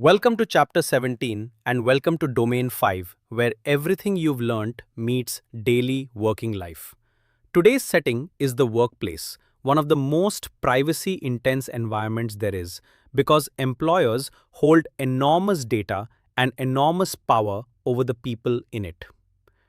Welcome to Chapter 17 and welcome to Domain 5, where everything you've learned meets daily working life. Today's setting is the workplace, one of the most privacy intense environments there is, because employers hold enormous data and enormous power over the people in it.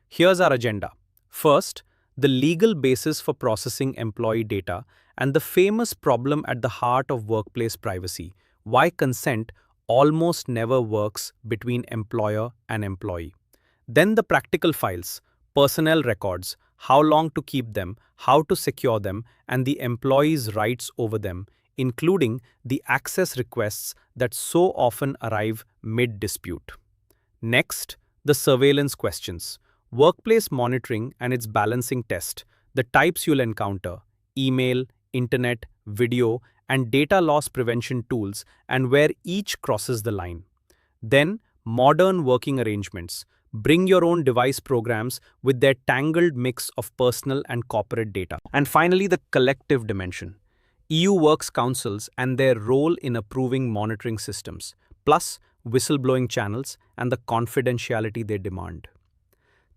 Here's our agenda. First, the legal basis for processing employee data and the famous problem at the heart of workplace privacy: why consent almost never works between employer and employee. Then the practical files, personnel records, how long to keep them, how to secure them, and the employee's rights over them, including the access requests that so often arrive mid-dispute. Next, the surveillance questions, workplace monitoring and its balancing test, the types you'll encounter, email, internet, video, and data loss prevention tools, and where each crosses the line. Then, modern working arrangements. Bring your own device programs with their tangled mix of personal and corporate data. And finally, the collective dimension. EU Works Councils and their role in approving monitoring systems, plus whistleblowing channels and the confidentiality they demand.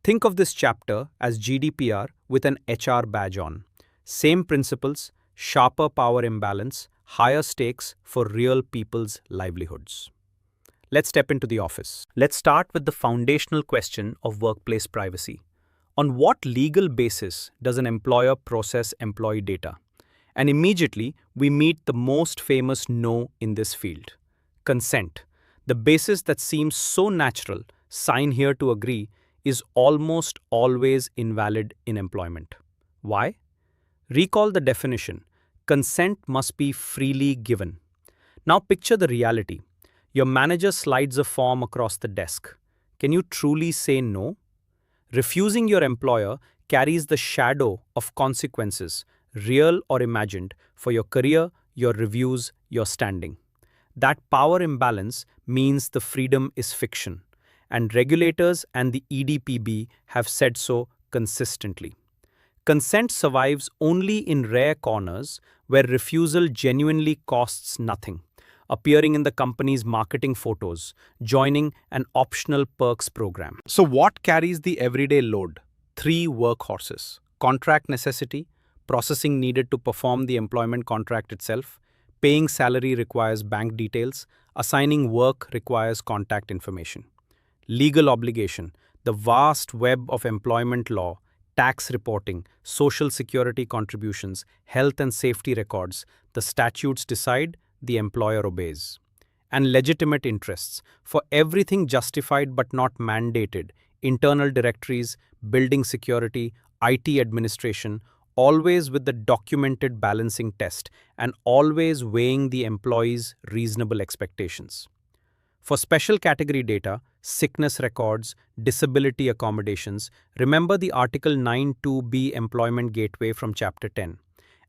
Think of this chapter as GDPR with an HR badge on. Same principles, sharper power imbalance, higher stakes for real people's livelihoods. Let's step into the office. Let's start with the foundational question of workplace privacy. On what legal basis does an employer process employee data? And immediately, we meet the most famous no in this field: consent. The basis that seems so natural, sign here to agree, is almost always invalid in employment. Why? Recall the definition. Consent must be freely given. Now picture the reality. Your manager slides a form across the desk. Can you truly say no? Refusing your employer carries the shadow of consequences, real or imagined, for your career, your reviews, your standing. That power imbalance means the freedom is fiction, and regulators and the EDPB have said so consistently. Consent survives only in rare corners where refusal genuinely costs nothing: appearing in the company's marketing photos, joining an optional perks program. So what carries the everyday load? Three workhorses: contract necessity, processing needed to perform the employment contract itself; paying salary requires bank details; assigning work requires contact information. Legal obligation, the vast web of employment law, tax reporting, social security contributions, health and safety records. The statutes decide, the employer obeys. And legitimate interests, for everything justified but not mandated: internal directories, building security, IT administration, always with the documented balancing test and always weighing the employee's reasonable expectations. For special category data, sickness records, disability accommodations, remember the Article 9(2)(b Employment Gateway from Chapter 10.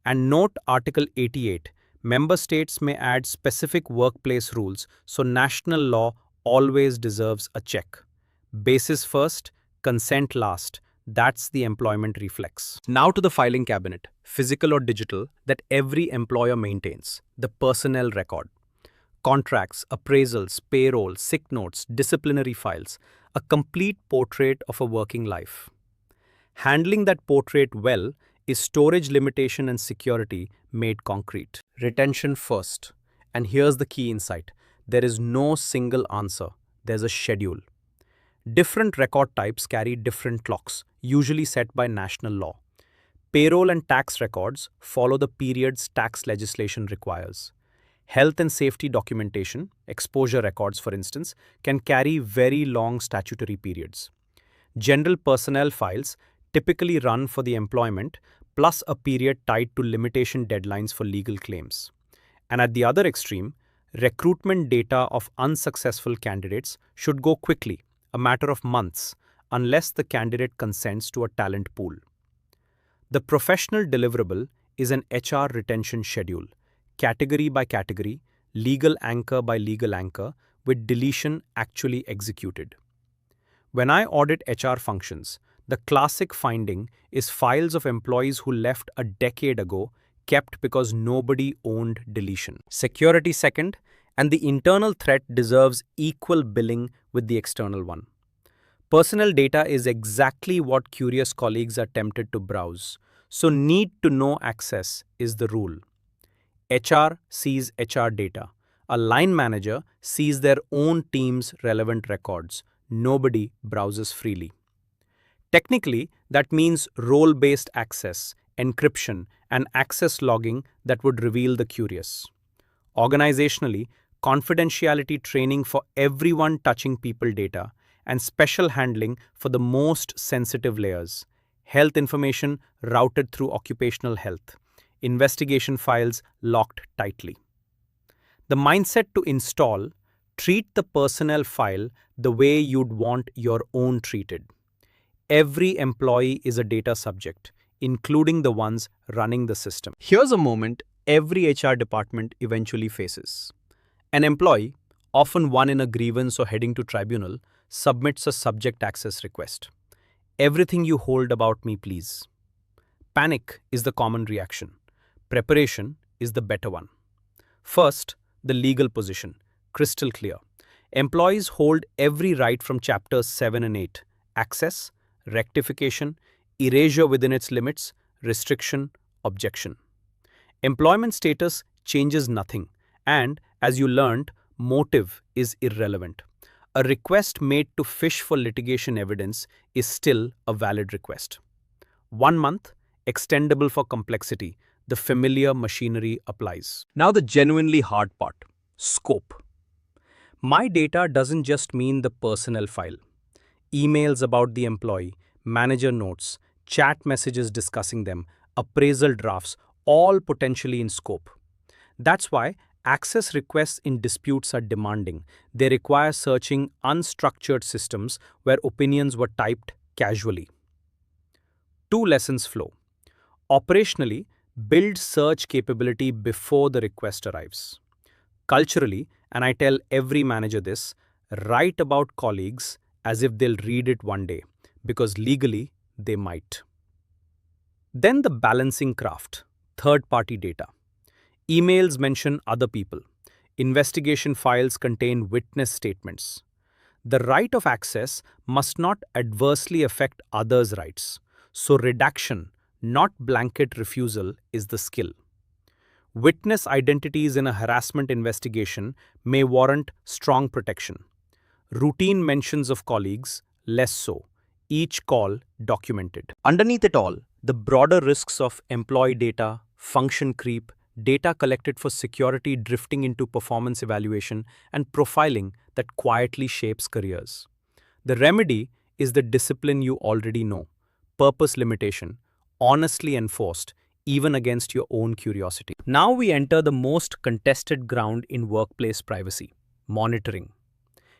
And note Article 88. Member states may add specific workplace rules, so national law always deserves a check. Basis first, consent last. That's the employment reflex. Now to the filing cabinet, physical or digital, that every employer maintains: the personnel record. Contracts, appraisals, payroll, sick notes, disciplinary files, a complete portrait of a working life. Handling that portrait well is storage limitation and security made concrete. Retention first. And here's the key insight: there is no single answer, there's a schedule. Different record types carry different clocks, usually set by national law. Payroll and tax records follow the periods tax legislation requires. Health and safety documentation, exposure records for instance, can carry very long statutory periods. General personnel files typically run for the employment, plus a period tied to limitation deadlines for legal claims. And at the other extreme, recruitment data of unsuccessful candidates should go quickly, a matter of months, unless the candidate consents to a talent pool. The professional deliverable is an HR retention schedule, category by category, legal anchor by legal anchor, with deletion actually executed. When I audit HR functions, the classic finding is files of employees who left a decade ago kept because nobody owned deletion. Security second, And the internal threat deserves equal billing with the external one. Personal data is exactly what curious colleagues are tempted to browse, so need to know access is the rule. HR sees HR data. A line manager sees their own team's relevant records. Nobody browses freely. Technically, that means role-based access, encryption, and access logging that would reveal the curious. Organizationally, confidentiality training for everyone touching people data, and special handling for the most sensitive layers. Health information routed through occupational health. Investigation files locked tightly. The mindset to install: treat the personnel file the way you'd want your own treated. Every employee is a data subject, including the ones running the system. Here's a moment every HR department eventually faces. An employee, often one in a grievance or heading to tribunal, submits a subject access request. Everything you hold about me, please. Panic is the common reaction. Preparation is the better one. First, the legal position. Crystal clear. Employees hold every right from chapters 7 and 8. Access, rectification, erasure within its limits, restriction, objection. Employment status changes nothing, and, as you learned, motive is irrelevant. A request made to fish for litigation evidence is still a valid request. 1 month, extendable for complexity. The familiar machinery applies. Now the genuinely hard part: scope. My data doesn't just mean the personnel file. Emails about the employee, manager notes, chat messages discussing them, appraisal drafts, all potentially in scope. That's why access requests in disputes are demanding. They require searching unstructured systems where opinions were typed casually. 2 lessons flow. Operationally, build search capability before the request arrives. Culturally, and I tell every manager this, write about colleagues as if they'll read it one day, because legally they might. Then the balancing craft: third-party data. Emails mention other people. Investigation files contain witness statements. The right of access must not adversely affect others' rights. So redaction, not blanket refusal, is the skill. Witness identities in a harassment investigation may warrant strong protection. Routine mentions of colleagues, less so. Each call documented. Underneath it all, the broader risks of employee data, function creep, data collected for security drifting into performance evaluation, and profiling that quietly shapes careers. The remedy is the discipline you already know: purpose limitation, honestly enforced, even against your own curiosity. Now we enter the most contested ground in workplace privacy: monitoring.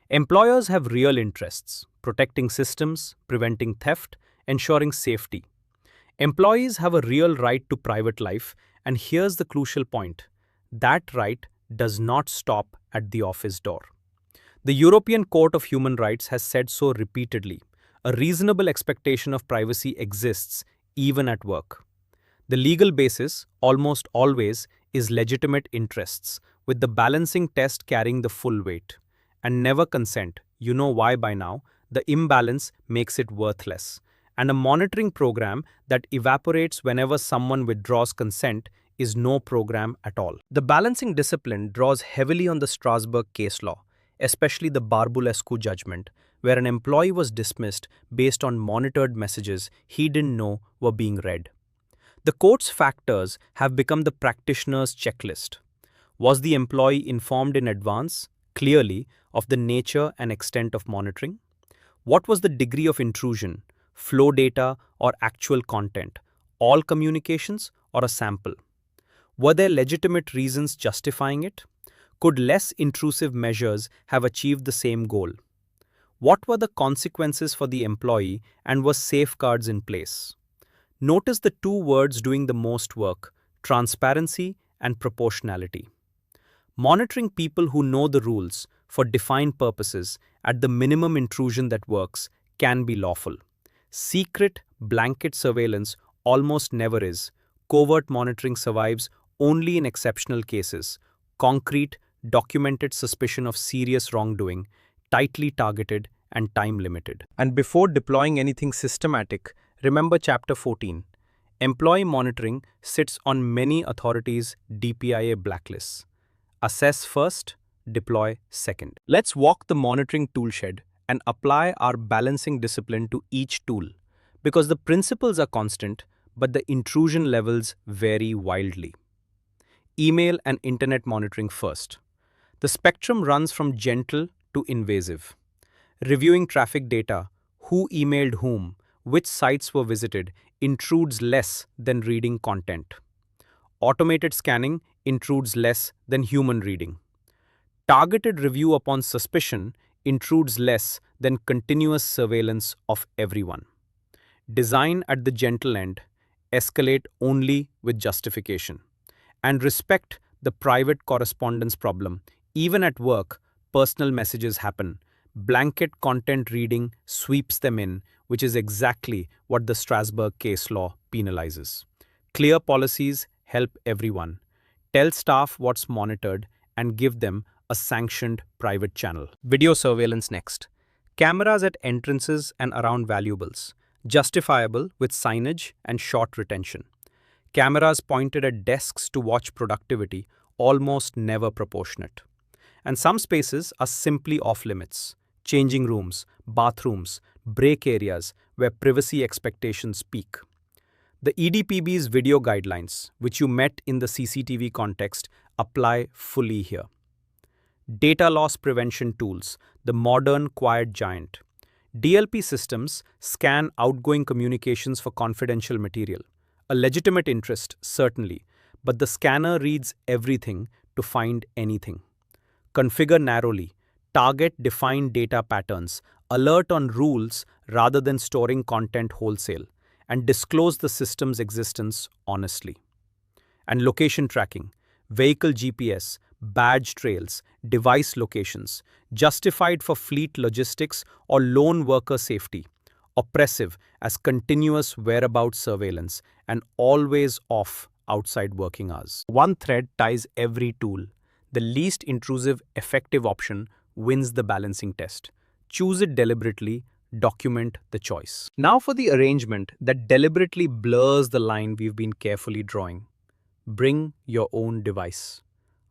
Employers have real interests: protecting systems, preventing theft, ensuring safety. Employees have a real right to private life, and here's the crucial point: that right does not stop at the office door. The European Court of Human Rights has said so repeatedly. A reasonable expectation of privacy exists even at work. The legal basis, almost always, is legitimate interests, with the balancing test carrying the full weight. And never consent. You know why by now. The imbalance makes it worthless. And a monitoring program that evaporates whenever someone withdraws consent is no program at all. The balancing discipline draws heavily on the Strasbourg case law, especially the Barbulescu judgment, where an employee was dismissed based on monitored messages he didn't know were being read. The court's factors have become the practitioner's checklist. Was the employee informed in advance, clearly, of the nature and extent of monitoring? What was the degree of intrusion, flow data or actual content, all communications or a sample? Were there legitimate reasons justifying it? Could less intrusive measures have achieved the same goal? What were the consequences for the employee, and were safeguards in place? Notice the 2 words doing the most work: transparency and proportionality. Monitoring people who know the rules for defined purposes at the minimum intrusion that works can be lawful. Secret, blanket surveillance almost never is. Covert monitoring survives only in exceptional cases. Concrete, documented suspicion of serious wrongdoing, tightly targeted and time limited. And before deploying anything systematic, remember Chapter 14. Employee monitoring sits on many authorities' DPIA blacklists. Assess first, deploy second. Let's walk the monitoring toolshed and apply our balancing discipline to each tool, because the principles are constant, but the intrusion levels vary wildly. Email and internet monitoring first. The spectrum runs from gentle to invasive. Reviewing traffic data, who emailed whom, which sites were visited, intrudes less than reading content. Automated scanning intrudes less than human reading. Targeted review upon suspicion intrudes less than continuous surveillance of everyone. Design at the gentle end, escalate only with justification. And respect the private correspondence problem. Even at work, personal messages happen. Blanket content reading sweeps them in, which is exactly what the Strasbourg case law penalizes. Clear policies help everyone. Tell staff what's monitored and give them a sanctioned private channel. Video surveillance next. Cameras at entrances and around valuables. Justifiable with signage and short retention. Cameras pointed at desks to watch productivity, almost never proportionate. And some spaces are simply off limits. Changing rooms, bathrooms, break areas where privacy expectations peak. The EDPB's video guidelines, which you met in the CCTV context, apply fully here. Data loss prevention tools, the modern quiet giant. DLP systems scan outgoing communications for confidential material. A legitimate interest, certainly, but the scanner reads everything to find anything. Configure narrowly, target defined data patterns, alert on rules rather than storing content wholesale, and disclose the system's existence honestly. And location tracking, vehicle GPS, badge trails, device locations, justified for fleet logistics or lone worker safety. Oppressive as continuous whereabouts surveillance and always off outside working hours. One thread ties every tool. The least intrusive, effective option wins the balancing test. Choose it deliberately, document the choice. Now for the arrangement that deliberately blurs the line we've been carefully drawing. Bring your own device.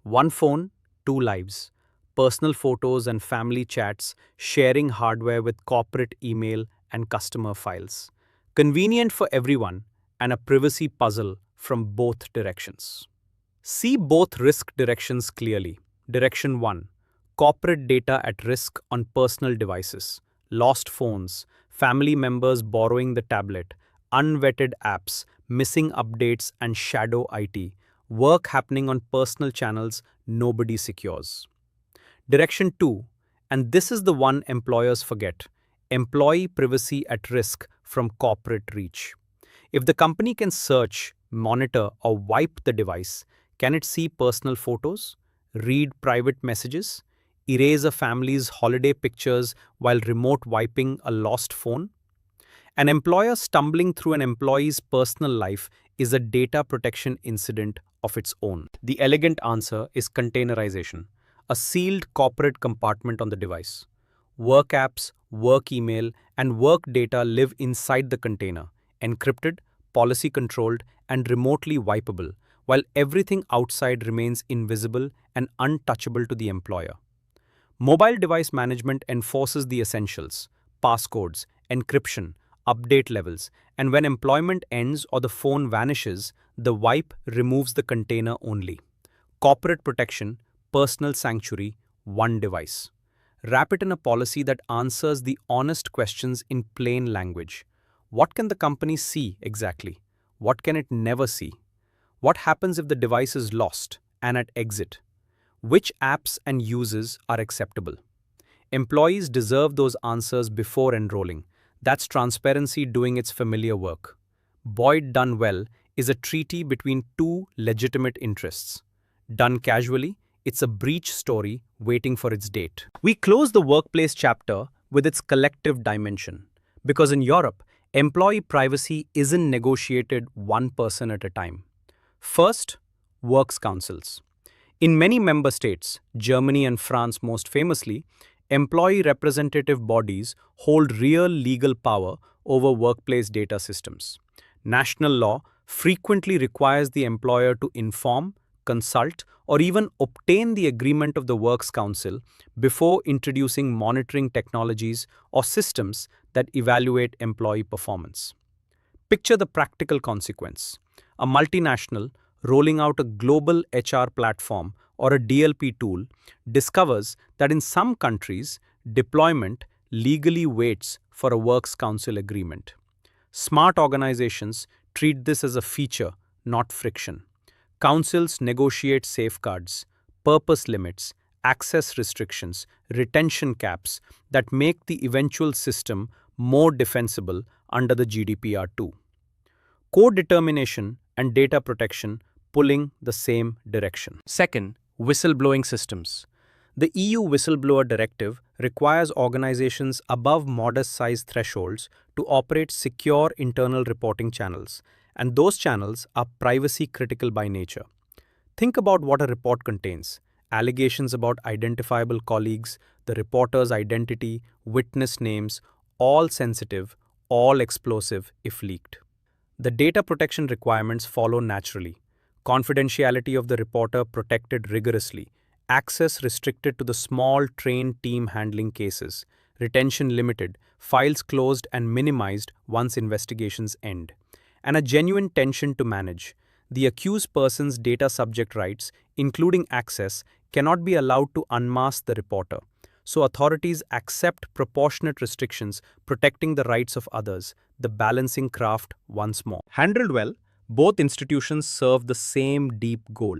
One phone, two lives. Personal photos and family chats, sharing hardware with corporate email and customer files. Convenient for everyone and a privacy puzzle from both directions. See both risk directions clearly. Direction 1. Corporate data at risk on personal devices. Lost phones, family members borrowing the tablet, unvetted apps, missing updates and shadow IT. Work happening on personal channels nobody secures. Direction 2. And this is the one employers forget. Employee privacy at risk from corporate reach. If the company can search, monitor, or wipe the device, can it see personal photos, read private messages, erase a family's holiday pictures while remote wiping a lost phone? An employer stumbling through an employee's personal life is a data protection incident of its own. The elegant answer is containerization, a sealed corporate compartment on the device. Work apps, work email, and work data live inside the container, encrypted, policy-controlled, and remotely wipeable, while everything outside remains invisible and untouchable to the employer. Mobile device management enforces the essentials: passcodes, encryption, update levels, and when employment ends or the phone vanishes, the wipe removes the container only. Corporate protection, personal sanctuary, one device. Wrap it in a policy that answers the honest questions in plain language. What can the company see exactly? What can it never see? What happens if the device is lost and at exit? Which apps and uses are acceptable? Employees deserve those answers before enrolling. That's transparency doing its familiar work. BYOD done well is a treaty between two legitimate interests. Done casually, it's a breach story waiting for its date. We close the workplace chapter with its collective dimension, because in Europe, employee privacy isn't negotiated one person at a time. First, works councils. In many member states, Germany and France most famously, employee representative bodies hold real legal power over workplace data systems. National law frequently requires the employer to inform, consult, or even obtain the agreement of the Works Council before introducing monitoring technologies or systems that evaluate employee performance. Picture the practical consequence. A multinational rolling out a global HR platform or a DLP tool discovers that in some countries, deployment legally waits for a Works Council agreement. Smart organizations treat this as a feature, not friction. Councils negotiate safeguards, purpose limits, access restrictions, retention caps that make the eventual system more defensible under the GDPR too. Co-determination and data protection pulling the same direction. Second, whistleblowing systems. The EU Whistleblower Directive requires organizations above modest size thresholds to operate secure internal reporting channels, and those channels are privacy critical by nature. Think about what a report contains: allegations about identifiable colleagues, the reporter's identity, witness names, all sensitive, all explosive if leaked. The data protection requirements follow naturally. Confidentiality of the reporter protected rigorously, access restricted to the small trained team handling cases, retention limited, files closed and minimized once investigations end, and a genuine tension to manage. The accused person's data subject rights, including access, cannot be allowed to unmask the reporter. So authorities accept proportionate restrictions protecting the rights of others, the balancing craft once more. Handled well, both institutions serve the same deep goal: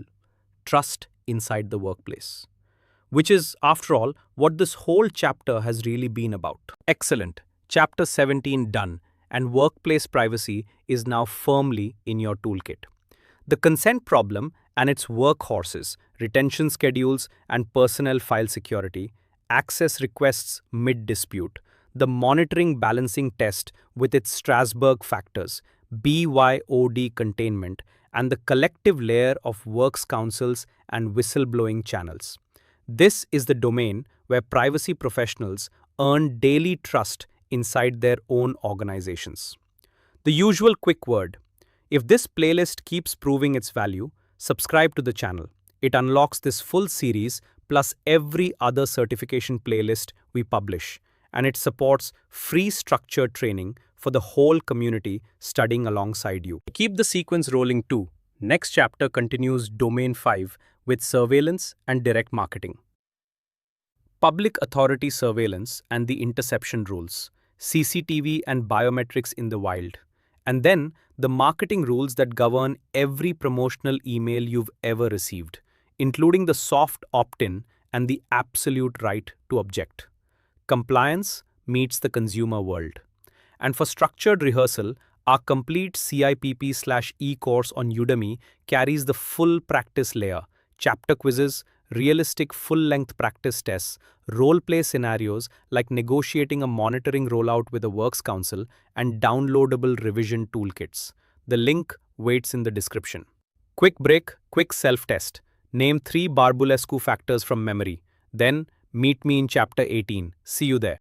trust inside the workplace. Which is, after all, what this whole chapter has really been about. Excellent. Chapter 17 done, and workplace privacy is now firmly in your toolkit. The consent problem and its workhorses, retention schedules and personnel file security, access requests mid-dispute, the monitoring balancing test with its Strasbourg factors, BYOD containment, and the collective layer of works councils and whistleblowing channels. This is the domain where privacy professionals earn daily trust inside their own organizations. The usual quick word: if this playlist keeps proving its value, subscribe to the channel. It unlocks this full series plus every other certification playlist we publish, and it supports free structured training for the whole community studying alongside you. Keep the sequence rolling too. Next chapter continues Domain 5 with surveillance and direct marketing. Public authority surveillance and the interception rules, CCTV and biometrics in the wild, and then the marketing rules that govern every promotional email you've ever received, including the soft opt-in and the absolute right to object. Compliance meets the consumer world. And for structured rehearsal, our complete CIPP/E course on Udemy carries the full practice layer: chapter quizzes, realistic full-length practice tests, role-play scenarios like negotiating a monitoring rollout with a works council, and downloadable revision toolkits. The link waits in the description. Quick break, quick self-test. Name 3 Barbulescu factors from memory. Then meet me in chapter 18. See you there.